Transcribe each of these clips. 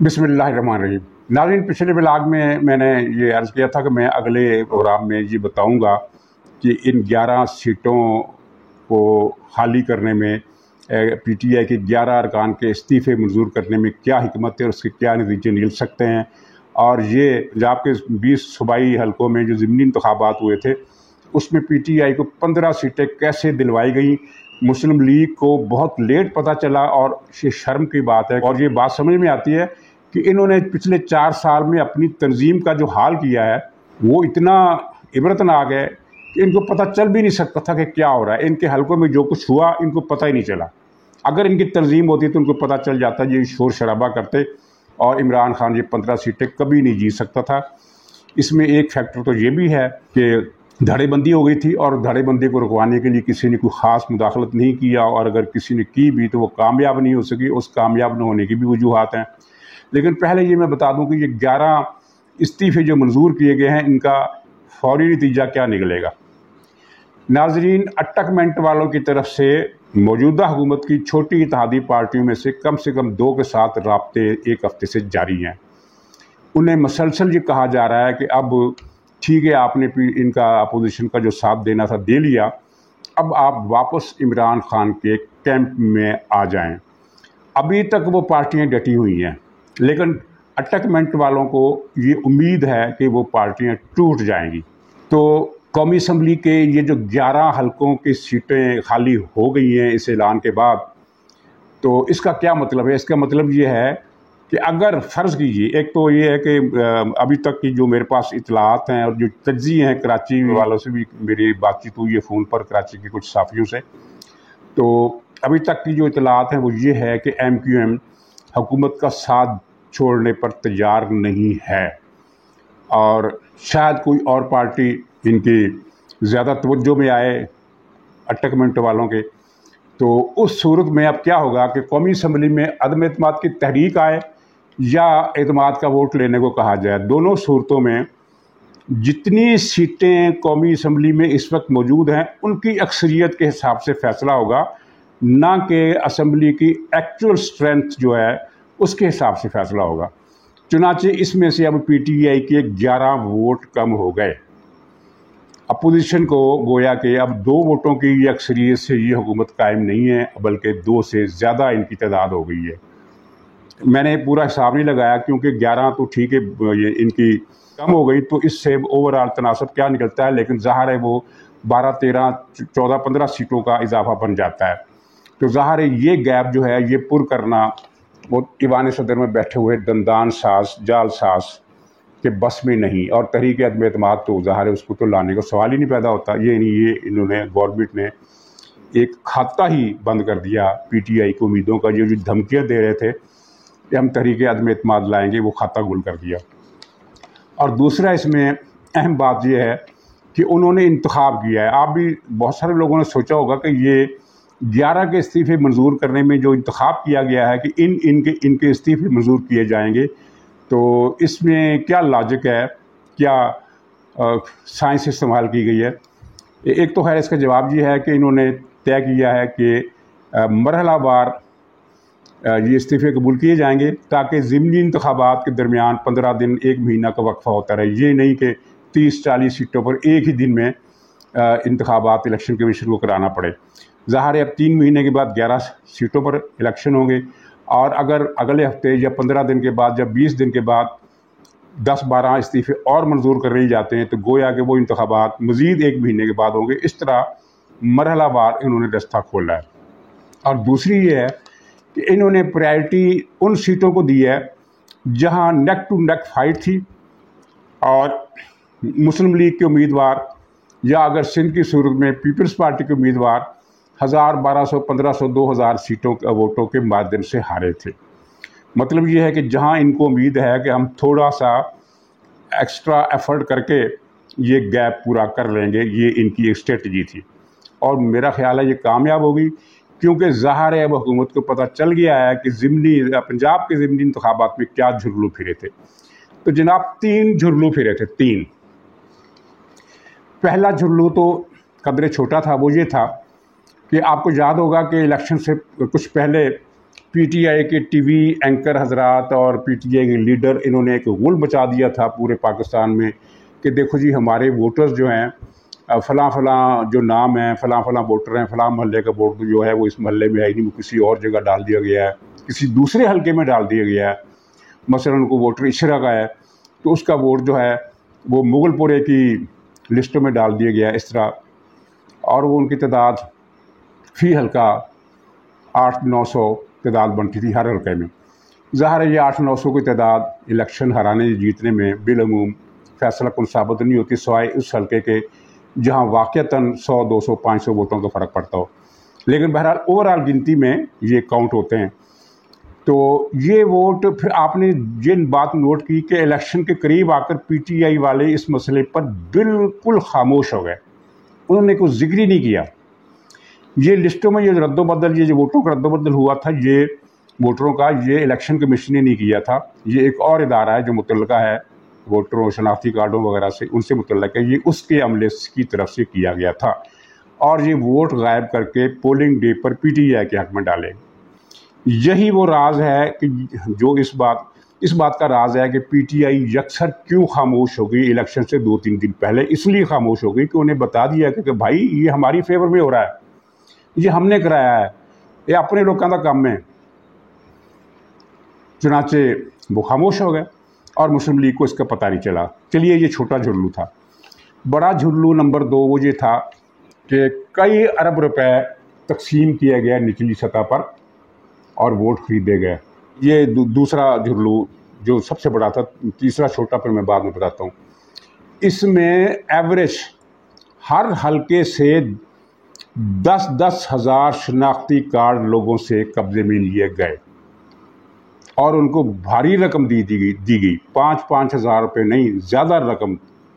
बिस्मिल्लाहिर्रहमानिर्रहीम। नाज़रीन, पिछले ब्लॉग में मैंने ये अर्ज़ किया था कि मैं अगले प्रोग्राम में ये बताऊंगा कि इन 11 सीटों को खाली करने में पीटीआई के 11 अरकान के इस्तीफ़े मंजूर करने में क्या हिकमत है और उसके क्या नतीजे निकल सकते हैं। और ये पंजाब के 20 सूबाई हलकों में जो ज़िमनी इंतखाबात हुए थे उसमें पीटीआई को 15 सीटें कैसे दिलवाई गई। मुस्लिम लीग को बहुत लेट पता चला और ये शर्म की बात है। और ये बात समझ में आती है कि इन्होंने पिछले 4 साल में अपनी तंजीम का जो हाल किया है वो इतना इबरतनाक है कि इनको पता चल भी नहीं सकता था कि क्या हो रहा है। इनके हलकों में जो कुछ हुआ इनको पता ही नहीं चला। अगर इनकी तंजीम होती तो उनको पता चल जाता, ये शोर शराबा करते और इमरान खान ये 15 सीटें कभी नहीं जीत सकता था। इसमें एक फैक्टर तो ये भी है कि धड़ेबंदी हो गई थी और धड़ेबंदी को रुकवाने के लिए किसी ने कोई ख़ास मुदाखलत नहीं किया, और अगर किसी ने की भी तो वो कामयाब नहीं हो सकी। उस कामयाब न होने की भी वजूहात हैं। लेकिन पहले ये मैं बता दूं कि ये 11 इस्तीफ़े जो मंजूर किए गए हैं इनका फौरी नतीजा क्या निकलेगा। नाजरीन, अटकमेंट वालों की तरफ से मौजूदा हुकूमत की छोटी इत्तेहादी पार्टियों में से कम 2 के साथ राब्ते एक हफ्ते से जारी हैं। उन्हें मसलसल ये कहा जा रहा है कि अब ठीक है, आपने इनका अपोजिशन का जो साथ देना था दे लिया, अब आप वापस इमरान खान के कैंप में आ जाएं। अभी तक वो पार्टियां डटी हुई हैं, लेकिन अटैकमेंट वालों को ये उम्मीद है कि वो पार्टियां टूट जाएंगी। तो कौमी असम्बली के ये जो 11 हलकों की सीटें खाली हो गई हैं इस ऐलान के बाद, तो इसका क्या मतलब है? इसका मतलब ये है कि अगर फ़र्ज़ कीजिए, एक तो ये है कि अभी तक की जो मेरे पास इतलात हैं और जो तज्ज़िये हैं, कराची वालों से भी मेरी बातचीत हुई है फ़ोन पर, कराची के कुछ साफ़ियों से। तो अभी तक की जो इतलात हैं वो ये है कि MQM हुकूमत का साथ छोड़ने पर तैयार नहीं है और शायद कोई और पार्टी इनकी ज़्यादा तवज्जो में आए अटैकमेंट वालों के। तो उस सूरत में अब क्या होगा कि कौमी असम्बली में अदम एतमाद की तहरीक आए या एतमाद का वोट लेने को कहा जाए। दोनों सूरतों में जितनी सीटें कौमी असम्बली में इस वक्त मौजूद हैं उनकी अक्सरियत के हिसाब से फ़ैसला होगा, ना कि असम्बली की एक्चुअल स्ट्रेंथ जो है उसके हिसाब से फ़ैसला होगा। चुनांचे इसमें से अब PTI के 11 वोट कम हो गए। अपोजिशन को गोया कि अब 2 वोटों की अक्सरियत से ये हुकूमत कायम नहीं है, बल्कि 2 से ज़्यादा इनकी तादाद हो गई है। मैंने पूरा हिसाब नहीं लगाया क्योंकि 11 तो ठीक है, ये इनकी कम हो गई तो इससे ओवरऑल तनासब क्या निकलता है, लेकिन ज़ाहिर है वो 12, 13, 14, 15 सीटों का इजाफा बन जाता है। तो ज़ाहिर है ये गैप जो है ये पुर करना वो ईवान सदर में बैठे हुए दंदान साज जाल साज के बस में नहीं। और तहरीक अदम एतमाद तो ज़ाहिर है उसको तो लाने का सवाल ही नहीं पैदा होता। ये नहीं, ये इन्होंने गवर्नमेंट ने एक खाता ही बंद कर दिया PTI की उम्मीदों का। जो धमकियाँ दे रहे थे कि हम तहरीक अदम एतमाद लाएंगे, वो खाता गुल कर दिया। और दूसरा इसमें अहम बात यह है कि उन्होंने इंतखाब किया है। आप भी बहुत सारे लोगों ने सोचा होगा कि ये 11 के इस्तीफ़े मंजूर करने में जो इंतखाब किया गया है कि इनके इस्तीफ़े मंजूर किए जाएंगे, तो इसमें क्या लॉजिक है, क्या साइंस इस्तेमाल की गई है? एक तो खैर इसका जवाब ये है कि इन्होंने तय किया है कि मरहलावार ये इस्तीफ़े कबूल किए जाएंगे ताकि ज़िमनी इंतखाबात के दरमियान 15 दिन 1 महीना का वक्फा होता रहे। ये नहीं कि 30-40 सीटों पर एक ही दिन में इंतखाबात इलेक्शन कमीशन को कराना पड़े। ज़ाहिर है अब 3 महीने के बाद 11 सीटों पर इलेक्शन होंगे, और अगर अगले हफ्ते या 15 दिन के बाद या 20 दिन के बाद 10-12 इस्तीफ़े और मंजूर कर लिए जाते हैं तो गोया कि वो इंतखाबात मज़ीद 1 महीने के बाद होंगे। इस तरह मरहलावार इन्होंने रास्ता खोला है। और दूसरी ये है कि इन्होंने प्रायोरिटी उन सीटों को दी है जहां नेक टू नेक फाइट थी, और मुस्लिम लीग के उम्मीदवार या अगर सिंध की सूरत में पीपल्स पार्टी के उम्मीदवार 1000, 1200, 1500, 2000 सीटों वोटों के माध्यम से हारे थे। मतलब ये है कि जहां इनको उम्मीद है कि हम थोड़ा सा एक्स्ट्रा एफर्ट करके ये गैप पूरा कर लेंगे, ये इनकी एक स्ट्रेटजी थी और मेरा ख्याल है ये कामयाब होगी, क्योंकि ज़ाहिर है अब हुकूमत को पता चल गया है कि पंजाब के ज़िमनी इंतखाबात में क्या झुरलू फिरे थे। तो जनाब 3 झुरलू फिरे थे। 3 पहला झुरलू तो कदरे छोटा था, वो ये था कि आपको याद होगा कि इलेक्शन से कुछ पहले پی ٹی آئی کے ٹی وی اینکر حضرات اور پی ٹی آئی کے لیڈر انہوں نے ایک غل مچا دیا تھا پورے پاکستان میں کہ دیکھو جی ہمارے ووٹرز جو ہیں فلاں فلاں جو نام ہیں فلاں فلاں ووٹر ہیں، فلاں محلے کا ووٹ جو ہے وہ اس محلے میں ہے نہیں، وہ کسی اور جگہ ڈال دیا گیا ہے، کسی دوسرے حلقے میں ڈال دیا گیا ہے۔ مثلا ان کو ووٹر اشرا کا ہے تو اس کا ووٹ جو ہے وہ مغل پورے کی لسٹوں میں ڈال دیا گیا ہے اس طرح، اور وہ ان کی تعداد فی حلقہ 800-900 تعداد بنتی تھی ہر حلقے میں۔ ظاہر ہے یہ 800-900 کی تعداد الیکشن ہرانے جیتنے میں بالعموم فیصلہ کن ثابت نہیں ہوتی، سوائے اس حلقے کے جہاں واقعتاً 100 200 500 ووٹوں کا فرق پڑتا ہو، لیکن بہرحال اوور آل گنتی میں یہ کاؤنٹ ہوتے ہیں۔ تو یہ ووٹ پھر آپ نے جن بات نوٹ کی کہ الیکشن کے قریب آ کر پی ٹی آئی والے اس مسئلے پر بالکل خاموش ہو گئے، انہوں نے کوئی ذکر ہی نہیں کیا۔ یہ لسٹوں میں یہ رد و بدل، یہ جو ووٹوں کا رد و بدل ہوا تھا، یہ ووٹروں کا یہ الیکشن کمیشن نے نہیں کیا تھا، یہ ایک اور ادارہ ہے جو متعلقہ ہے ووٹروں شناختی کارڈوں وغیرہ سے، ان سے متعلق ہے، یہ اس کے عملے کی طرف سے کیا گیا تھا، اور یہ ووٹ غائب کر کے polling day per P T I کے حق میں ڈالے۔ یہی وہ راز ہے کہ جو اس بات کا راز ہے کہ پی ٹی آئی یکسر کیوں خاموش ہو گئی الیکشن سے 2-3 دن پہلے، اس لیے خاموش ہو گئی کہ انہیں بتا دیا کہ بھائی یہ ہماری فیور میں ہو رہا ہے، یہ ہم نے کرایا ہے، یہ اپنے لوگوں کا کام ہے۔ چنانچہ وہ خاموش ہو گئے اور مسلم لیگ کو اس کا پتہ نہیں چلا۔ چلیے یہ چھوٹا جھرلو تھا۔ بڑا جھرلو نمبر 2 وہ یہ تھا کہ کئی ارب روپے تقسیم کیا گیا نچلی سطح پر اور ووٹ خریدے گئے۔ یہ دوسرا جھرلو جو سب سے بڑا تھا۔ تیسرا چھوٹا پھر میں بعد میں بتاتا ہوں۔ اس میں ایوریج ہر حلقے سے 10-10 ہزار شناختی کارڈ لوگوں سے قبضے میں لیے گئے اور ان کو بھاری رقم دی گئی، 5-5 ہزار روپے نہیں، زیادہ رقم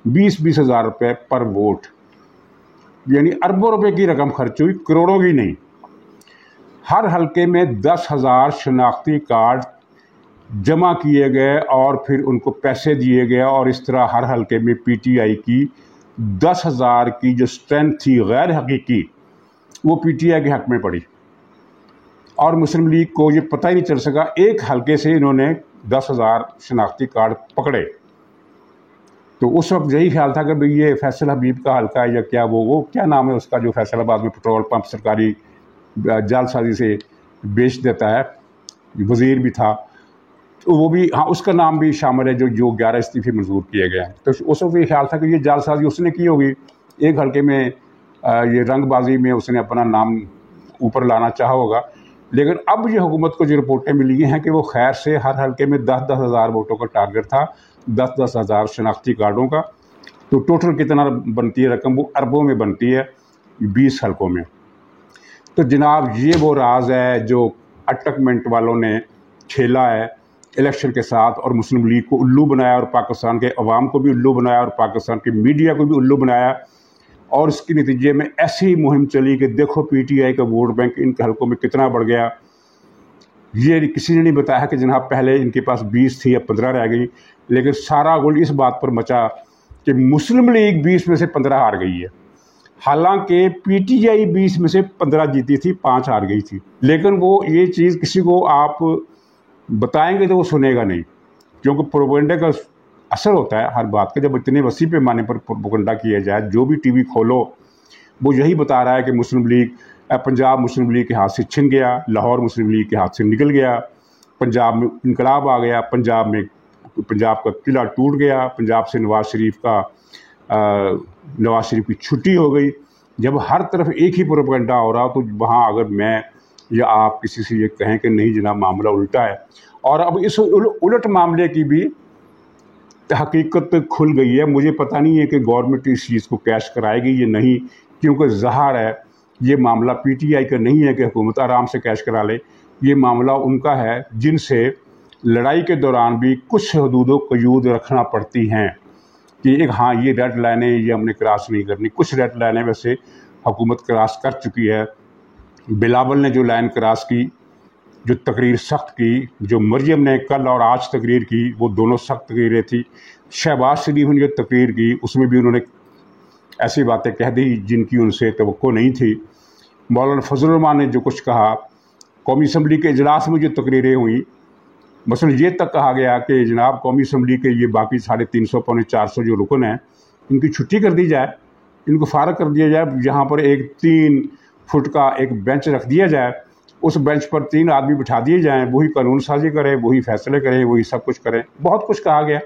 20-20 ہزار روپے پر ووٹ، یعنی اربوں روپے کی رقم خرچ ہوئی، کروڑوں کی نہیں۔ ہر حلقے میں 10 ہزار شناختی کارڈ جمع کیے گئے اور پھر ان کو پیسے دیے گئے، اور اس طرح ہر حلقے میں پی ٹی آئی کی 10 ہزار کی جو اسٹرینتھ تھی غیر حقیقی، وہ پی ٹی آئی کے حق میں پڑی، اور مسلم لیگ کو یہ پتہ ہی نہیں چل سکا۔ ایک حلقے سے انہوں نے 10 ہزار شناختی کارڈ پکڑے، تو اس وقت یہی خیال تھا کہ بھئی یہ فیصل حبیب کا حلقہ ہے یا کیا، وہ کیا نام ہے اس کا جو فیصل آباد میں پٹرول پمپ سرکاری جعل سازی سے بیچ دیتا ہے، وزیر بھی تھا، تو وہ بھی، ہاں اس کا نام بھی شامل ہے جو 11 استعفے منظور کیے گئے ہیں۔ تو اس وقت یہ خیال تھا کہ یہ جعل سازی اس نے کی ہوگی، ایک حلقے میں یہ رنگ بازی میں اس نے اپنا نام اوپر لانا چاہا ہوگا، لیکن اب یہ حکومت کو جو رپورٹیں ملی ہیں کہ وہ خیر سے ہر حلقے میں 10-10 ہزار ووٹوں کا ٹارگٹ تھا، 10-10 ہزار شناختی کارڈوں کا، تو ٹوٹل کتنا بنتی ہے رقم، وہ اربوں میں بنتی ہے 20 حلقوں میں۔ تو جناب یہ وہ راز ہے جو اٹکمنٹ والوں نے کھیلا ہے الیکشن کے ساتھ، اور مسلم لیگ کو الو بنایا، اور پاکستان کے عوام کو بھی الو بنایا، اور پاکستان کی میڈیا کو بھی الو بنایا، اور اس کے نتیجے میں ایسی مہم چلی کہ دیکھو پی ٹی آئی کا ووٹ بینک ان کے حلقوں میں کتنا بڑھ گیا۔ یہ کسی نے نہیں بتایا کہ جناب پہلے ان کے پاس 20 تھی یا 15 رہ گئی، لیکن سارا گول اس بات پر مچا کہ مسلم لیگ 20 میں سے 15 ہار گئی ہے، حالانکہ پی ٹی آئی 20 میں سے 15 جیتی تھی، 5 ہار گئی تھی۔ لیکن وہ یہ چیز کسی کو آپ بتائیں گے تو وہ سنے گا نہیں، کیونکہ پروپیگنڈا کا اثر ہوتا ہے ہر بات کا، جب اتنے وسیع پیمانے پر پروپیگنڈا کیا جائے، جو بھی ٹی وی کھولو وہ یہی بتا رہا ہے کہ مسلم لیگ، پنجاب مسلم لیگ کے ہاتھ سے چھن گیا، لاہور مسلم لیگ کے ہاتھ سے نکل گیا، پنجاب میں انقلاب آ گیا، پنجاب کا قلعہ ٹوٹ گیا، پنجاب سے نواز شریف کی چھٹی ہو گئی۔ جب ہر طرف ایک ہی پروپیگنڈا ہو رہا تو وہاں اگر میں یا آپ کسی سے یہ کہیں کہ نہیں جناب معاملہ الٹا ہے، اور اب اس الٹ معاملے کی بھی حقیقت کھل گئی ہے، مجھے پتہ نہیں ہے کہ گورنمنٹ اس چیز کو کیش کرائے گی یا نہیں، کیونکہ ظاہر ہے یہ معاملہ پی ٹی آئی کا نہیں ہے کہ حکومت آرام سے کیش کرا لے، یہ معاملہ ان کا ہے جن سے لڑائی کے دوران بھی کچھ حدود و قیود رکھنا پڑتی ہیں کہ ایک ہاں یہ ریڈ لائنیں یہ ہم نے کراس نہیں کرنی۔ کچھ ریڈ لائنیں ویسے حکومت کراس کر چکی ہے۔ بلاول نے جو لائن کراس کی، جو تقریر سخت کی، جو مریم نے کل اور آج تقریر کی، وہ دونوں سخت تقریریں تھیں۔ شہباز شریف نے جو تقریر کی اس میں بھی انہوں نے ایسی باتیں کہہ دی جن کی ان سے توقع نہیں تھی۔ مولانا فضل الرحمان نے جو کچھ کہا कौमी असम्बली के इजलास में जो तकरीरें हुई, मसलन ये तक कहा गया कि जनाब कौमी असम्बली के ये बाकी 350 पौने 400 जो रुकन हैं इनकी छुट्टी कर दी जाए, इनको फारग कर दिया जाए, यहाँ पर एक 3 फुट का एक बेंच रख दिया जाए, उस बेंच पर 3 आदमी बिठा दिए जाएँ, वही कानून साजी करें, वही फैसले करें, वही सब कुछ करें। बहुत कुछ कहा गया।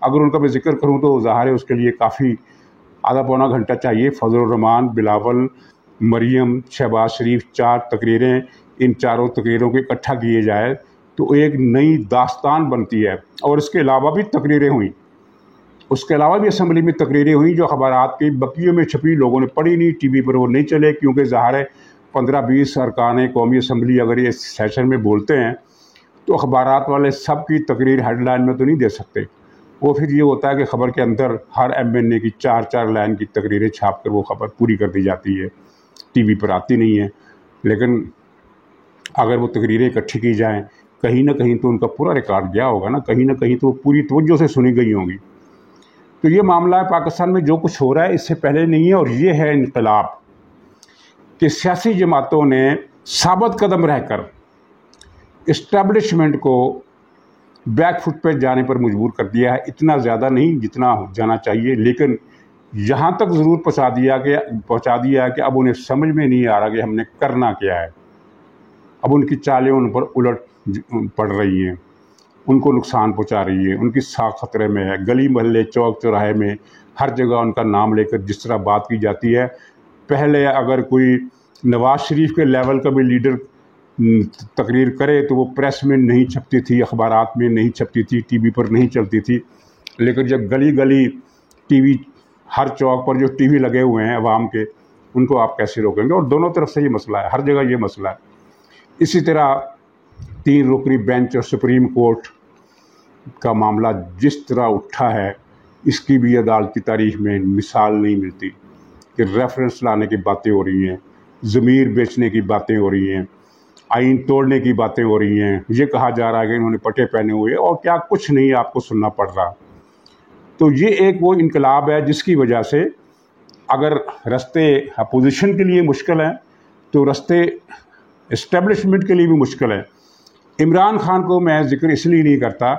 अगर उनका मैं जिक्र करूँ तो ज़ाहिर है उसके लिए काफ़ी आधा पौना घंटा चाहिए। फजल रहमान, बिलावल, मरियम, शहबाज शरीफ, 4 तकरीरें, इन चारों तकरीरों को इकट्ठा किए जाए तो एक नई दास्तान बनती है। और इसके अलावा भी तकरीरें हुई, उसके अलावा भी असम्बली में तकरीरें हुई जो अखबारात की बकियों में छपी, लोगों ने पढ़ी नहीं, टीवी पर वो नहीं चले, क्योंकि ज़ाहिर है 15-20 अरकान कौमी असम्बली अगर ये सेशन में बोलते हैं तो अखबारात वाले सब की तकरीर हेडलाइन में तो नहीं दे सकते। वो फिर ये होता है कि ख़बर के अंदर हर MNA की 4-4 लाइन की तकरीरें छाप कर वो ख़बर पूरी कर दी जाती है, टीवी पर आती नहीं है। लेकिन अगर वो तकरीरें इकट्ठी की जाएँ, कहीं ना कहीं तो उनका पूरा रिकॉर्ड गया होगा ना कहीं तो पूरी तवज्जो से सुनी गई होंगी। तो ये मामला पाकिस्तान में जो कुछ हो रहा है इससे पहले नहीं है, और ये है इनकलाब कि सियासी जमातों ने साबित कदम रहकर इस्टेब्लिशमेंट को बैक फुट पर जाने पर मजबूर कर दिया है। इतना ज़्यादा नहीं जितना जाना चाहिए, लेकिन यहाँ तक ज़रूर पहुँचा दिया कि अब उन्हें समझ में नहीं आ रहा कि हमने करना क्या है। अब उनकी चालें उन पर उलट पड़ रही हैं, उनको नुकसान पहुँचा रही है, उनकी साख खतरे में है। गली मोहल्ले, चौक चौराहे में हर जगह उनका नाम लेकर जिस तरह बात की जाती है, पहले अगर कोई नवाज शरीफ के लेवल का भी लीडर तकरीर करे तो वो प्रेस में नहीं छपती थी, अखबारात में नहीं छपती थी, टीवी पर नहीं चलती थी। लेकिन जब गली गली टीवी, हर चौक पर जो टीवी लगे हुए हैं अवाम के, उनको आप कैसे रोकेंगे? और दोनों तरफ से ये मसला है, हर जगह ये मसला है। इसी तरह 3 रुकनी बेंच और सुप्रीम कोर्ट का मामला जिस तरह उठा है, इसकी भी अदालती तारीख में मिसाल नहीं मिलती कि रेफरेंस लाने की बातें हो रही हैं, ज़मीर बेचने की बातें हो रही हैं, आइन तोड़ने की बातें हो रही हैं, ये कहा जा रहा है कि इन्होंने पटे पहने हुए, और क्या कुछ नहीं आपको सुनना पड़ रहा। तो ये एक वो इनकलाब है जिसकी वजह से अगर रास्ते अपोजिशन के लिए मुश्किल हैं तो रास्ते इस्टेब्लिशमेंट के लिए भी मुश्किल है। इमरान खान को मैं जिक्र इसलिए नहीं करता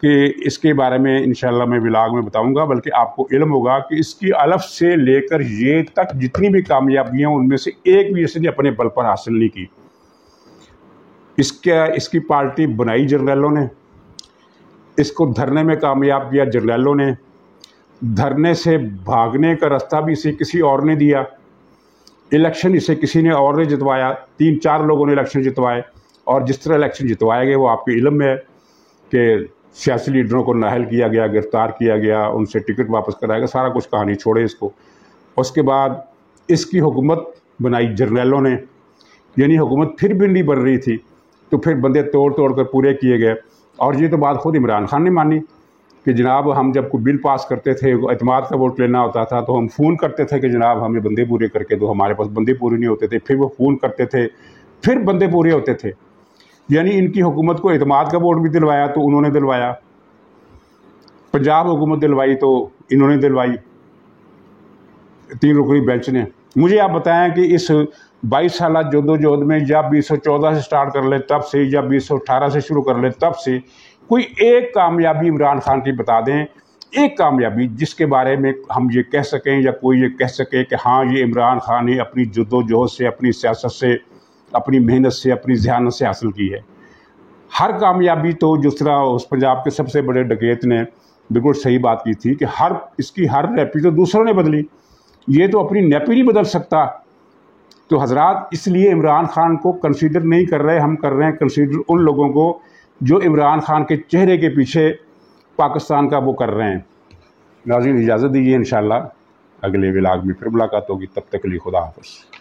कि इसके बारे में इंशाल्लाह मैं व्लॉग में बताऊंगा, बल्कि आपको इल्म होगा कि इसकी अलफ से लेकर ये तक जितनी भी कामयाबियां उनमें से एक भी इसने अपने बल पर हासिल नहीं की। इसकी पार्टी बनाई जर्नैलों ने, इसको धरने में कामयाब किया जर्नैलों ने, धरने से भागने का रास्ता भी इसे किसी और ने दिया, इलेक्शन इसे किसी ने और ने जितवाया, 3-4 लोगों ने इलेक्शन जितवाए, और जिस तरह इलेक्शन जितवाए गए वो आपके इल्म में है कि सियासी लीडरों को नाहल किया गया, गिरफ्तार किया गया, उनसे टिकट वापस कराया गया, सारा कुछ कहानी छोड़े इसको। उसके बाद इसकी हुकूमत बनाई जर्नैलों ने, यानी हुकूमत फिर भी नहीं बन रही थी तो फिर बंदे तोड़ तोड़ कर पूरे किए गए। और ये तो बात खुद इमरान खान ने मानी कि जनाब हम जब कोई बिल पास करते थे, एतमाद का वोट लेना होता था, तो हम फ़ोन करते थे कि जनाब हमें बंदे पूरे करके दो, हमारे पास बंदे पूरे नहीं होते थे, फिर वो फ़ोन करते थे, फिर बंदे पूरे होते थे। यानी इनकी हुकूमत को एतमाद का वोट भी दिलवाया तो उन्होंने दिलवाया, पंजाब हुकूमत दिलवाई तो इन्होंने दिलवाई, 3 रुकनी बेंच ने। मुझे आप बताएं कि इस 22 साल जदोजहद में या 2014 से स्टार्ट कर ले तब से, या 2018 से शुरू कर ले तब से, कोई एक कामयाबी इमरान खान की बता दें, एक कामयाबी जिसके बारे में हम ये कह सकें या कोई ये कह सके कि हाँ ये इमरान खान ने अपनी जद्दोजहद से, अपनी सियासत से, अपनी मेहनत से, अपनी ज़हानत से हासिल की है। हर कामयाबी तो जिस तरह उस पंजाब के सबसे बड़े डकैत ने बिल्कुल सही बात की थी कि इसकी हर नैपी तो दूसरों ने बदली, ये तो अपनी नैपी नहीं बदल सकता। तो हजरात इसलिए इमरान खान को कंसीडर नहीं कर रहे, हम कर रहे हैं कंसीडर उन लोगों को जो इमरान खान के चेहरे के पीछे पाकिस्तान का वो कर रहे हैं। नाज़रीन इजाज़त दीजिए, इंशाअल्लाह अगले व्लॉग में फिर मुलाकात होगी, तब तक के लिए खुदा हाफ़िज़।